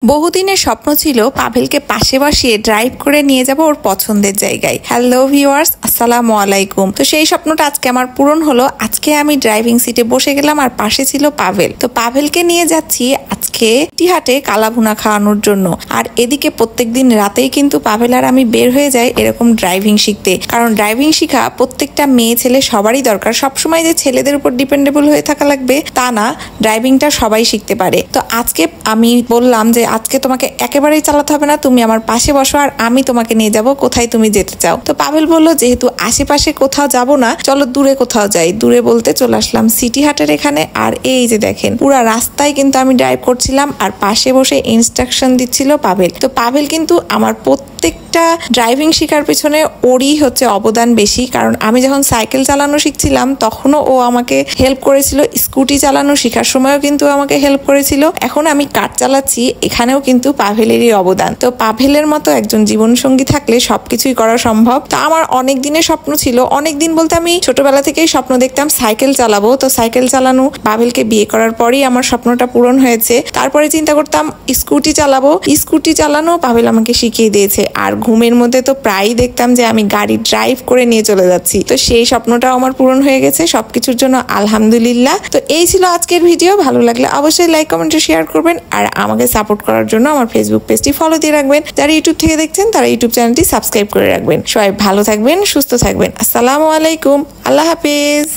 বহুদিনের স্বপ্ন ছিল পাভেলকে পাশে বসিয়ে ড্রাইভ করে নিয়ে যাব ওর পছন্দের জায়গায়। হ্যালো ভিউয়ার্স, আসসালামু আলাইকুম। তো সেই স্বপ্নটা আজকে আমার পূরণ হলো। আজকে আমি ড্রাইভিং সিটে বসে গেলাম আর পাশে ছিল পাভেল। তো পাভেলকে নিয়ে যাচ্ছি আজকে টিহাটে কালাভুনা খাওয়ানোর জন্য। আর এদিকে প্রত্যেকদিন রাতেই কিন্তু পাভেল আর আমি বের হয়ে যাই এরকম ড্রাইভিং শিখতে, কারণ ড্রাইভিং শিখা প্রত্যেকটা মেয়ে ছেলে সবারই দরকার। সবসময় যে ছেলেদের উপর ডিপেন্ডেবল হয়ে থাকা লাগবে তা না, ড্রাইভিংটা সবাই শিখতে পারে। তো আজকে আমি বললাম যে আজকে তোমাকে একেবারেই চালাতে হবে না, তুমি আমার পাশে বসো আর আমি তোমাকে নিয়ে যাব কোথায় তুমি যেতে চাও। তো পাভেল বললো যেহেতু আশেপাশে কোথাও যাব না, চলো দূরে কোথাও যাই। দূরে বলতে চলে আসলাম সিটি হাটের এখানে। আর এই যে দেখেন পুরা রাস্তায় কিন্তু আমি ড্রাইভ করছিলাম আর পাশে বসে ইনস্ট্রাকশন দিচ্ছিল পাভেল। তো পাভেল কিন্তু আমার প্রত্যেকটা ড্রাইভিং শেখার পিছনে ওরই হচ্ছে অবদান বেশি, কারণ আমি যখন সাইকেল চালানো শিখছিলাম তখনও ও আমাকে হেল্প করেছিল, স্কুটি চালানো শেখার সময়ও কিন্তু আমাকে হেল্প করেছিল, এখন আমি কার চালাচ্ছি এখানেও কিন্তু পাভেলেরই অবদান। তো পাভেলের মতো একজন জীবন সঙ্গী থাকলে সবকিছুই করা সম্ভব। তো আমার অনেক দিনের স্বপ্ন ছিল, অনেক দিন বলতে আমি ছোটবেলা থেকেই স্বপ্ন দেখতাম সাইকেল চালাবো। তো সাইকেল চালানো পাভেলকে বিয়ে করার পরই আমার স্বপ্নটা পূরণ হয়েছে। তারপরে চিন্তা করতাম স্কুটি চালাবো, স্কুটি চালানো পাভেল আমাকে শিখিয়ে দিয়েছে। আর ঘুমের মধ্যে তো প্রায়ই দেখতাম যে আমি গাড়ি ড্রাইভ করে নিয়ে চলে যাচ্ছি। তো সেই স্বপ্নটাও আমার পূরণ হয়ে গেছে, সবকিছুর জন্য আলহামদুলিল্লাহ। তো এই ছিল আজকের ভিডিও। ভালো লাগলে অবশ্যই লাইক কমেন্ট শেয়ার করবেন আর আমাকে সাপোর্ট করার জন্য আমার ফেসবুক পেজটি ফলো দিয়ে রাখবেন। যারা ইউটিউব থেকে দেখছেন তারা ইউটিউব চ্যানেলটি সাবস্ক্রাইব করে রাখবেন। সবাই ভালো থাকবেন, সুস্থ থাকবেন। আসসালামু আলাইকুম, আল্লাহ হাফেজ।